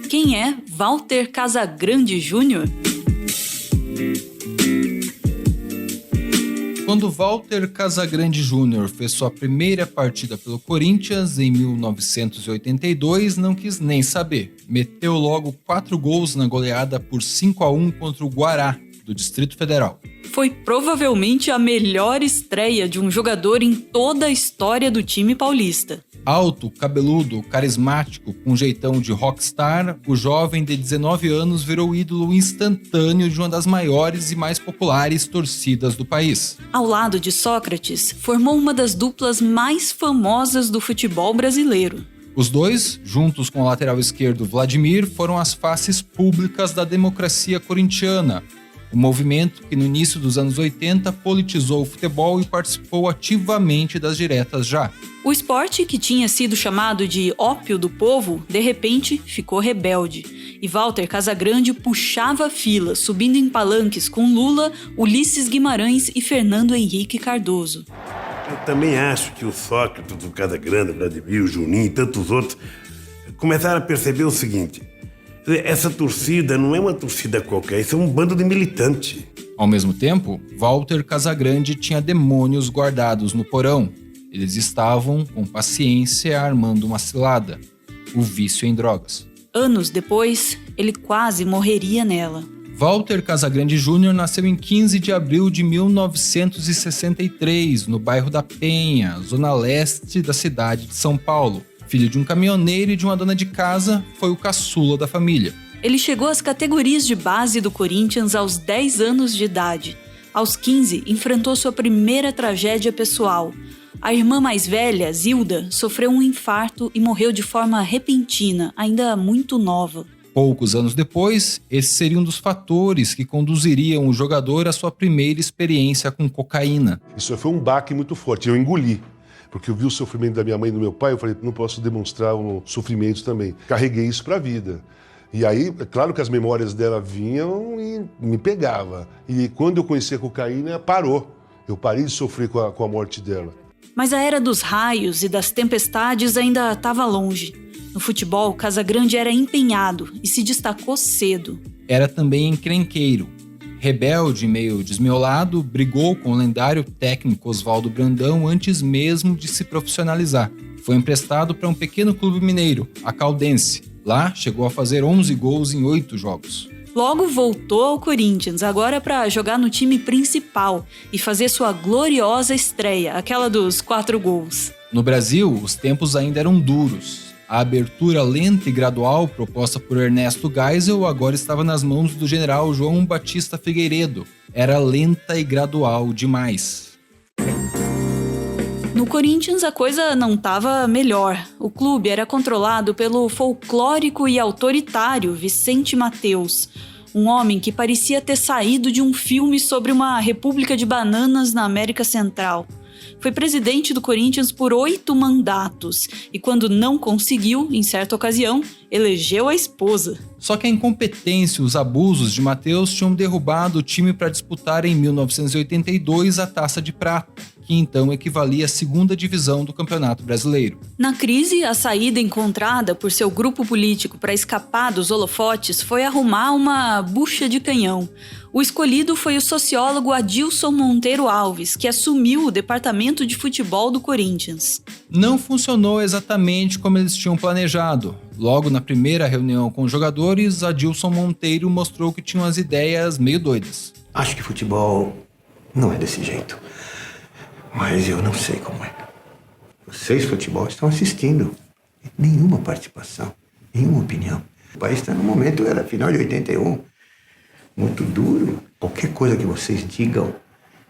Quem é Walter Casagrande Júnior? Quando Walter Casagrande Júnior fez sua primeira partida pelo Corinthians em 1982, não quis nem saber. Meteu logo 4 gols na goleada por 5-1 contra o Guará, do Distrito Federal. Foi provavelmente a melhor estreia de um jogador em toda a história do time paulista. Alto, cabeludo, carismático, com jeitão de rockstar, o jovem de 19 anos virou ídolo instantâneo de uma das maiores e mais populares torcidas do país. Ao lado de Sócrates, formou uma das duplas mais famosas do futebol brasileiro. Os dois, juntos com o lateral esquerdo Vladimir, foram as faces públicas da democracia corintiana, o movimento que no início dos anos 80 politizou o futebol e participou ativamente das diretas já. O esporte, que tinha sido chamado de ópio do povo, de repente ficou rebelde. E Walter Casagrande puxava a fila, subindo em palanques com Lula, Ulisses Guimarães e Fernando Henrique Cardoso. Eu também acho que o Sócrates, o Casagrande, o Vladimir, o Juninho e tantos outros começaram a perceber o seguinte: essa torcida não é uma torcida qualquer, isso é um bando de militante. Ao mesmo tempo, Walter Casagrande tinha demônios guardados no porão. Eles estavam, com paciência, armando uma cilada: o vício em drogas. Anos depois, ele quase morreria nela. Walter Casagrande Júnior nasceu em 15 de abril de 1963, no bairro da Penha, zona leste da cidade de São Paulo. Filho de um caminhoneiro e de uma dona de casa, foi o caçula da família. Ele chegou às categorias de base do Corinthians aos 10 anos de idade. Aos 15, enfrentou sua primeira tragédia pessoal. A irmã mais velha, Zilda, sofreu um infarto e morreu de forma repentina, ainda muito nova. Poucos anos depois, esse seria um dos fatores que conduziriam o jogador à sua primeira experiência com cocaína. Isso foi um baque muito forte, eu engoli. Porque eu vi o sofrimento da minha mãe e do meu pai, eu falei, não posso demonstrar um sofrimento também. Carreguei isso para a vida. E aí, é claro que as memórias dela vinham e me pegava. E quando eu conheci a cocaína, parou. Eu parei de sofrer com a morte dela. Mas a era dos raios e das tempestades ainda estava longe. No futebol, Casagrande era empenhado e se destacou cedo. Era também encrenqueiro. Rebelde, meio desmiolado, brigou com o lendário técnico Oswaldo Brandão antes mesmo de se profissionalizar. Foi emprestado para um pequeno clube mineiro, a Caldense. Lá, chegou a fazer 11 gols em 8 jogos. Logo voltou ao Corinthians, agora para jogar no time principal e fazer sua gloriosa estreia, aquela dos 4 gols. No Brasil, os tempos ainda eram duros. A abertura lenta e gradual proposta por Ernesto Geisel agora estava nas mãos do general João Batista Figueiredo. Era lenta e gradual demais. No Corinthians a coisa não estava melhor. O clube era controlado pelo folclórico e autoritário Vicente Mateus, um homem que parecia ter saído de um filme sobre uma república de bananas na América Central. Foi presidente do Corinthians por 8 mandatos e, quando não conseguiu, em certa ocasião, elegeu a esposa. Só que a incompetência e os abusos de Mateus tinham derrubado o time para disputar em 1982 a Taça de Prata, que então equivalia à 2ª divisão do Campeonato Brasileiro. Na crise, a saída encontrada por seu grupo político para escapar dos holofotes foi arrumar uma bucha de canhão. O escolhido foi o sociólogo Adilson Monteiro Alves, que assumiu o departamento de futebol do Corinthians. Não funcionou exatamente como eles tinham planejado. Logo na primeira reunião com os jogadores, Adilson Monteiro mostrou que tinha umas ideias meio doidas. Acho que futebol não é desse jeito. Mas eu não sei como é. Vocês, futebol, estão assistindo. Nenhuma participação, nenhuma opinião. O país está no momento, era final de 81. Muito duro. Qualquer coisa que vocês digam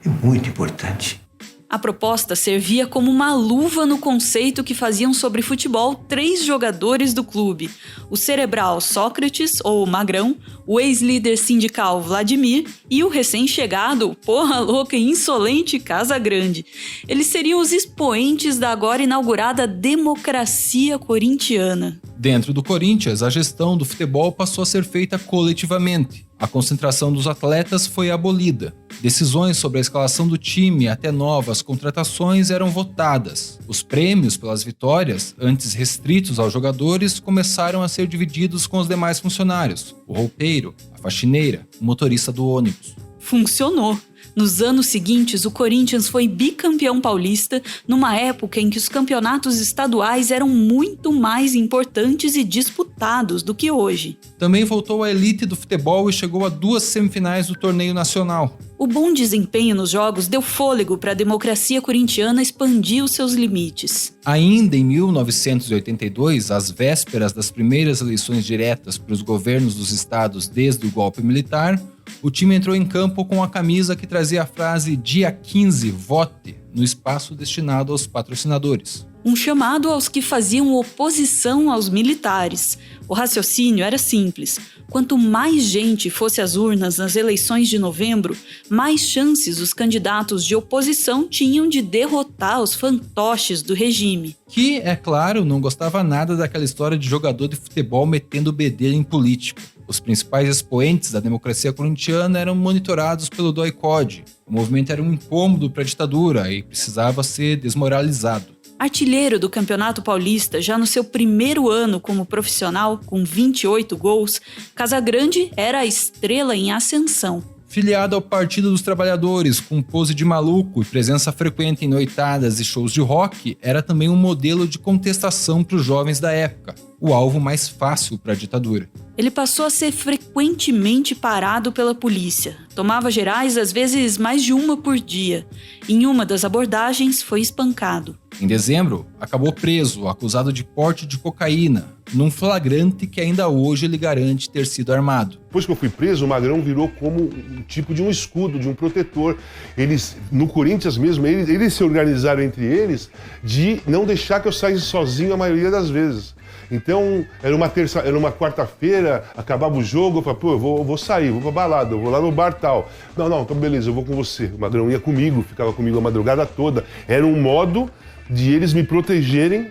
é muito importante. A proposta servia como uma luva no conceito que faziam sobre futebol 3 jogadores do clube: o cerebral Sócrates, ou Magrão, o ex-líder sindical Vladimir e o recém-chegado, porra louca e insolente Casagrande. Eles seriam os expoentes da agora inaugurada democracia corintiana. Dentro do Corinthians, a gestão do futebol passou a ser feita coletivamente. A concentração dos atletas foi abolida. Decisões sobre a escalação do time até novas contratações eram votadas. Os prêmios pelas vitórias, antes restritos aos jogadores, começaram a ser divididos com os demais funcionários: o roupeiro, a faxineira, o motorista do ônibus. Funcionou! Nos anos seguintes, o Corinthians foi bicampeão paulista, numa época em que os campeonatos estaduais eram muito mais importantes e disputados do que hoje. Também voltou à elite do futebol e chegou a 2 semifinais do torneio nacional. O bom desempenho nos jogos deu fôlego para a democracia corintiana expandir os seus limites. Ainda em 1982, às vésperas das primeiras eleições diretas para os governos dos estados desde o golpe militar, o time entrou em campo com a camisa que trazia a frase "Dia 15, vote", no espaço destinado aos patrocinadores. Um chamado aos que faziam oposição aos militares. O raciocínio era simples: quanto mais gente fosse às urnas nas eleições de novembro, mais chances os candidatos de oposição tinham de derrotar os fantoches do regime. Que, é claro, não gostava nada daquela história de jogador de futebol metendo bedelho em político. Os principais expoentes da democracia corintiana eram monitorados pelo DOI-CODE. O movimento era um incômodo para a ditadura e precisava ser desmoralizado. Artilheiro do Campeonato Paulista já no seu primeiro ano como profissional, com 28 gols, Casagrande era a estrela em ascensão. Filiado ao Partido dos Trabalhadores, com pose de maluco e presença frequente em noitadas e shows de rock, era também um modelo de contestação para os jovens da época, o alvo mais fácil para a ditadura. Ele passou a ser frequentemente parado pela polícia. Tomava gerais, às vezes mais de uma por dia. Em uma das abordagens, foi espancado. Em dezembro, acabou preso, acusado de porte de cocaína, num flagrante que ainda hoje ele garante ter sido armado. Depois que eu fui preso, o Magrão virou como um tipo de um escudo, de um protetor. Eles, no Corinthians mesmo, eles se organizaram entre eles de não deixar que eu saísse sozinho a maioria das vezes. Então, era uma quarta-feira, acabava o jogo, eu falava, eu vou sair, vou pra balada, eu vou lá no bar tal. Não, então beleza, eu vou com você. O Magrão ia comigo, ficava comigo a madrugada toda. Era um modo de eles me protegerem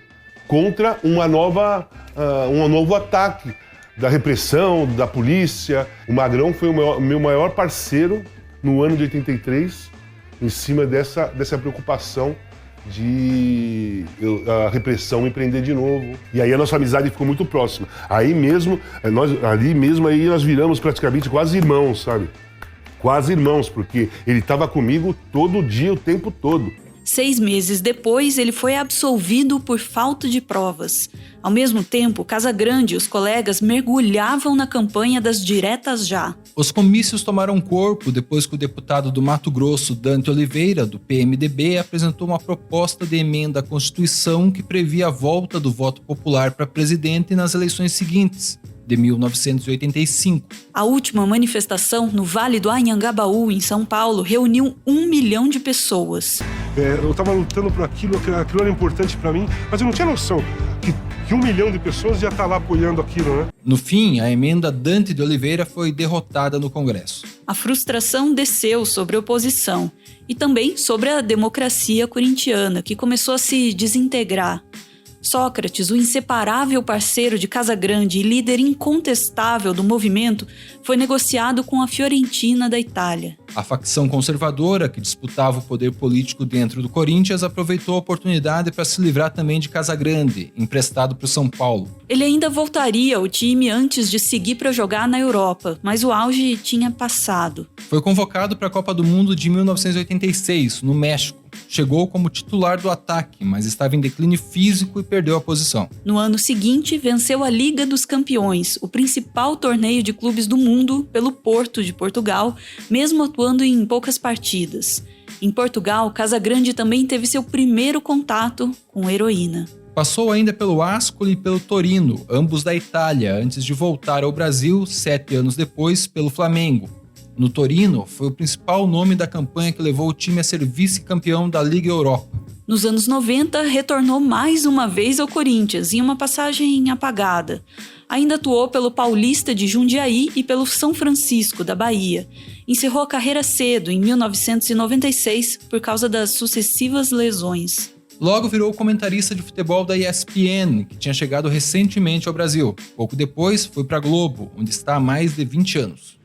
contra um novo ataque da repressão, da polícia. O Magrão foi o meu maior parceiro no ano de 83, em cima dessa preocupação de a repressão me prender de novo. E aí a nossa amizade ficou muito próxima. Ali mesmo nós viramos praticamente quase irmãos, sabe? Quase irmãos, porque ele estava comigo todo dia, o tempo todo. 6 meses depois, ele foi absolvido por falta de provas. Ao mesmo tempo, Casagrande e os colegas mergulhavam na campanha das diretas já. Os comícios tomaram corpo depois que o deputado do Mato Grosso, Dante Oliveira, do PMDB, apresentou uma proposta de emenda à Constituição que previa a volta do voto popular para presidente nas eleições seguintes, de 1985. A última manifestação no Vale do Anhangabaú, em São Paulo, reuniu 1 milhão de pessoas. Eu estava lutando por aquilo era importante para mim, mas eu não tinha noção que 1 milhão de pessoas ia estar lá apoiando aquilo, né? No fim, a emenda Dante de Oliveira foi derrotada no Congresso. A frustração desceu sobre a oposição e também sobre a democracia corintiana, que começou a se desintegrar. Sócrates, o inseparável parceiro de Casagrande e líder incontestável do movimento, foi negociado com a Fiorentina da Itália. A facção conservadora, que disputava o poder político dentro do Corinthians, aproveitou a oportunidade para se livrar também de Casagrande, emprestado para o São Paulo. Ele ainda voltaria ao time antes de seguir para jogar na Europa, mas o auge tinha passado. Foi convocado para a Copa do Mundo de 1986, no México. Chegou como titular do ataque, mas estava em declínio físico e perdeu a posição. No ano seguinte, venceu a Liga dos Campeões, o principal torneio de clubes do mundo, pelo Porto de Portugal, mesmo atuando em poucas partidas. Em Portugal, Casagrande também teve seu primeiro contato com heroína. Passou ainda pelo Ascoli e pelo Torino, ambos da Itália, antes de voltar ao Brasil, 7 anos depois, pelo Flamengo. No Torino, foi o principal nome da campanha que levou o time a ser vice-campeão da Liga Europa. Nos anos 90, retornou mais uma vez ao Corinthians, em uma passagem apagada. Ainda atuou pelo Paulista de Jundiaí e pelo São Francisco, da Bahia. Encerrou a carreira cedo, em 1996, por causa das sucessivas lesões. Logo virou comentarista de futebol da ESPN, que tinha chegado recentemente ao Brasil. Pouco depois, foi para a Globo, onde está há mais de 20 anos.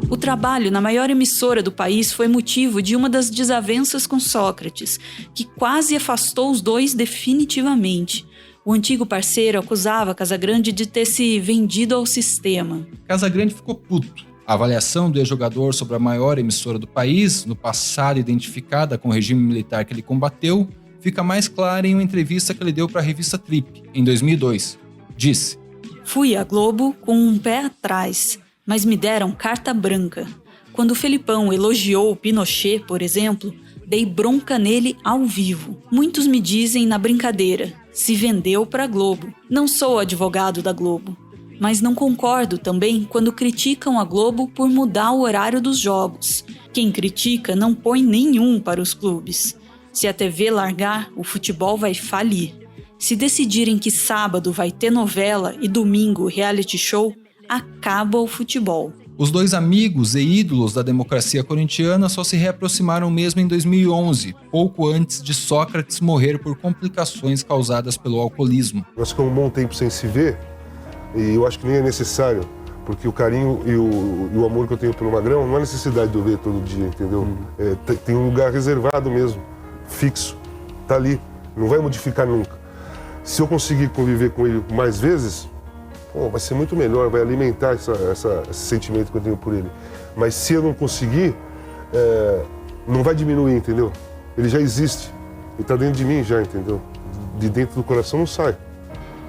O trabalho na maior emissora do país foi motivo de uma das desavenças com Sócrates, que quase afastou os dois definitivamente. O antigo parceiro acusava Casagrande de ter se vendido ao sistema. Casagrande ficou puto. A avaliação do ex-jogador sobre a maior emissora do país, no passado identificada com o regime militar que ele combateu, fica mais clara em uma entrevista que ele deu para a revista Trip, em 2002. Disse: "Fui à Globo com um pé atrás, mas me deram carta branca. Quando o Felipão elogiou o Pinochet, por exemplo, dei bronca nele ao vivo. Muitos me dizem na brincadeira, se vendeu para a Globo. Não sou advogado da Globo, mas não concordo também quando criticam a Globo por mudar o horário dos jogos. Quem critica não põe nenhum para os clubes. Se a TV largar, o futebol vai falir. Se decidirem que sábado vai ter novela e domingo reality show, acaba o futebol." Os dois amigos e ídolos da democracia corintiana só se reaproximaram mesmo em 2011, pouco antes de Sócrates morrer por complicações causadas pelo alcoolismo. Nós ficamos um bom tempo sem se ver e eu acho que nem é necessário, porque o carinho e o amor que eu tenho pelo Magrão não há necessidade de eu ver todo dia, entendeu? Tem um lugar reservado mesmo, fixo, tá ali, não vai modificar nunca. Se eu conseguir conviver com ele mais vezes, vai ser muito melhor, vai alimentar esse sentimento que eu tenho por ele. Mas se eu não conseguir, não vai diminuir, entendeu? Ele já existe, ele está dentro de mim já, entendeu? De dentro do coração não sai,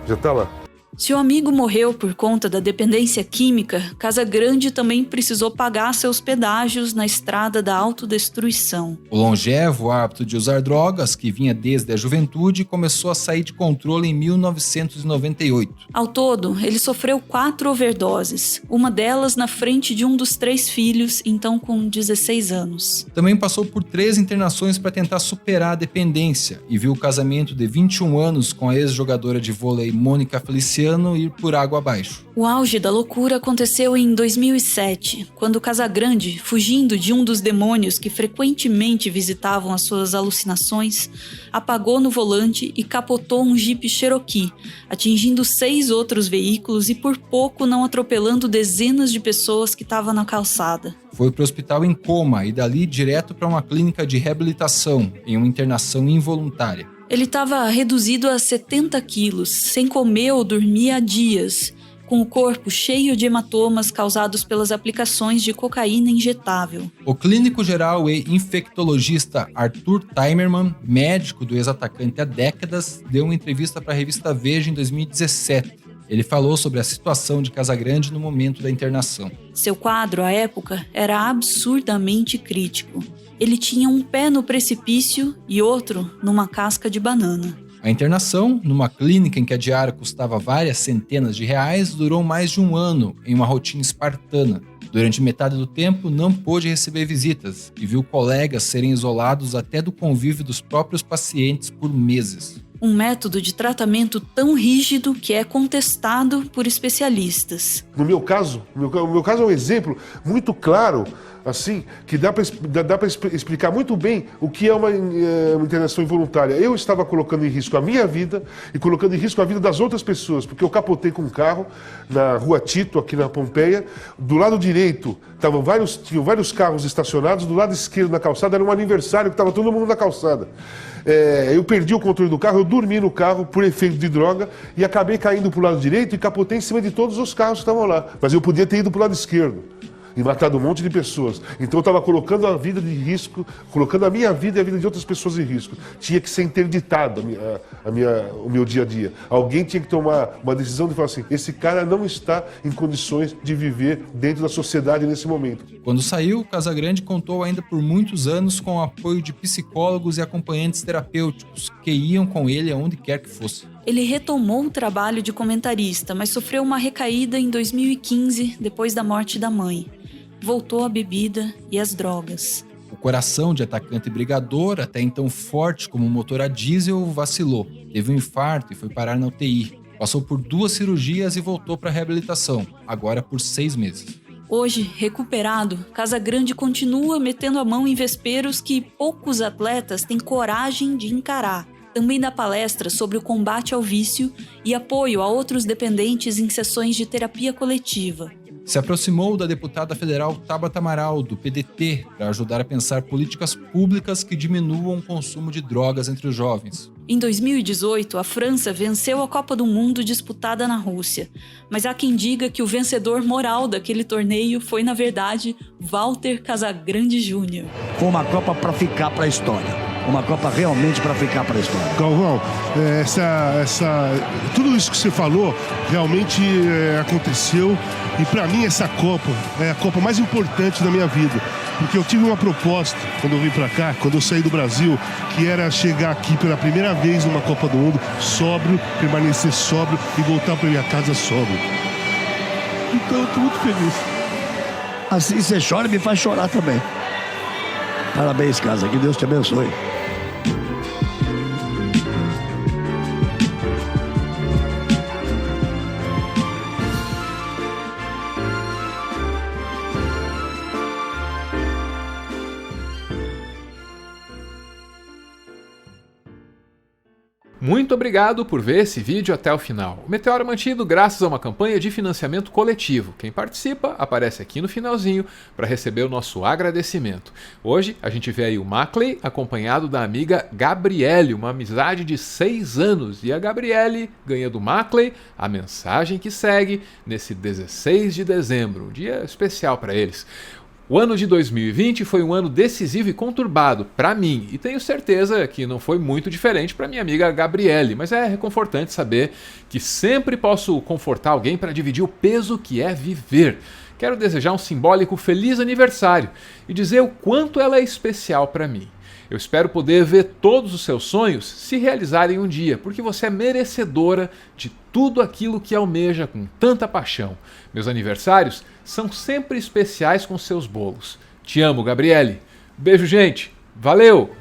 já está lá. Se o amigo morreu por conta da dependência química, Casagrande também precisou pagar seus pedágios na estrada da autodestruição. O longevo hábito de usar drogas, que vinha desde a juventude, começou a sair de controle em 1998. Ao todo, ele sofreu 4 overdoses, uma delas na frente de um dos 3 filhos, então com 16 anos. Também passou por 3 internações para tentar superar a dependência e viu o casamento de 21 anos com a ex-jogadora de vôlei Mônica Feliciano ir por água abaixo. O auge da loucura aconteceu em 2007, quando Casagrande, fugindo de um dos demônios que frequentemente visitavam as suas alucinações, apagou no volante e capotou um Jeep Cherokee, atingindo 6 outros veículos e por pouco não atropelando dezenas de pessoas que estavam na calçada. Foi para o hospital em coma e dali direto para uma clínica de reabilitação, em uma internação involuntária. Ele estava reduzido a 70 quilos, sem comer ou dormir há dias, com o corpo cheio de hematomas causados pelas aplicações de cocaína injetável. O clínico geral e infectologista Arthur Timerman, médico do ex-atacante há décadas, deu uma entrevista para a revista Veja em 2017. Ele falou sobre a situação de Casagrande no momento da internação. Seu quadro, à época, era absurdamente crítico. Ele tinha um pé no precipício e outro numa casca de banana. A internação, numa clínica em que a diária custava várias centenas de reais, durou mais de 1 ano, em uma rotina espartana. Durante metade do tempo, não pôde receber visitas e viu colegas serem isolados até do convívio dos próprios pacientes por meses. Um método de tratamento tão rígido que é contestado por especialistas. No meu caso, o meu caso é um exemplo muito claro, assim, que dá para explicar muito bem o que é uma internação involuntária. Eu estava colocando em risco a minha vida e colocando em risco a vida das outras pessoas, porque eu capotei com um carro na Rua Tito, aqui na Pompeia. Do lado direito tinham vários carros estacionados, do lado esquerdo da calçada era um aniversário que estava todo mundo na calçada. Eu perdi o controle do carro, eu dormi no carro por efeito de droga e acabei caindo para o lado direito e capotei em cima de todos os carros que estavam lá. Mas eu podia ter ido para o lado esquerdo e matado um monte de pessoas. Então eu estava colocando a vida de risco, colocando a minha vida e a vida de outras pessoas em risco. Tinha que ser interditado o meu dia a dia. Alguém tinha que tomar uma decisão de falar assim, esse cara não está em condições de viver dentro da sociedade nesse momento. Quando saiu, Casagrande contou ainda por muitos anos com o apoio de psicólogos e acompanhantes terapêuticos que iam com ele aonde quer que fosse. Ele retomou o trabalho de comentarista, mas sofreu uma recaída em 2015, depois da morte da mãe. Voltou à bebida e às drogas. O coração de atacante brigador, até então forte como motor a diesel, vacilou. Teve um infarto e foi parar na UTI. Passou por 2 cirurgias e voltou para a reabilitação, agora por 6 meses. Hoje, recuperado, Casagrande continua metendo a mão em vesperos que poucos atletas têm coragem de encarar. Também dá palestras sobre o combate ao vício e apoio a outros dependentes em sessões de terapia coletiva. Se aproximou da deputada federal Tabata Amaral, do PDT, para ajudar a pensar políticas públicas que diminuam o consumo de drogas entre os jovens. Em 2018, a França venceu a Copa do Mundo disputada na Rússia. Mas há quem diga que o vencedor moral daquele torneio foi, na verdade, Walter Casagrande Júnior. Foi uma Copa para ficar para a história. Uma Copa realmente para ficar para a história. Galvão, tudo isso que você falou realmente aconteceu. E para mim essa Copa é a Copa mais importante da minha vida. Porque eu tive uma proposta quando eu vim para cá, quando eu saí do Brasil, que era chegar aqui pela primeira vez numa Copa do Mundo, sóbrio, permanecer sóbrio e voltar para minha casa sóbrio. Então eu tô muito feliz. Assim você chora e me faz chorar também. Parabéns, casa. Que Deus te abençoe. Muito obrigado por ver esse vídeo até o final. O Meteoro é mantido graças a uma campanha de financiamento coletivo. Quem participa aparece aqui no finalzinho para receber o nosso agradecimento. Hoje a gente vê aí o Maclay acompanhado da amiga Gabriele, uma amizade de 6 anos. E a Gabriele ganha do Maclay a mensagem que segue nesse 16 de dezembro, um dia especial para eles. O ano de 2020 foi um ano decisivo e conturbado para mim, e tenho certeza que não foi muito diferente para minha amiga Gabriele, mas é reconfortante saber que sempre posso confortar alguém para dividir o peso que é viver. Quero desejar um simbólico feliz aniversário e dizer o quanto ela é especial para mim. Eu espero poder ver todos os seus sonhos se realizarem um dia, porque você é merecedora de tudo aquilo que almeja com tanta paixão. Meus aniversários são sempre especiais com seus bolos. Te amo, Gabriele. Beijo, gente. Valeu!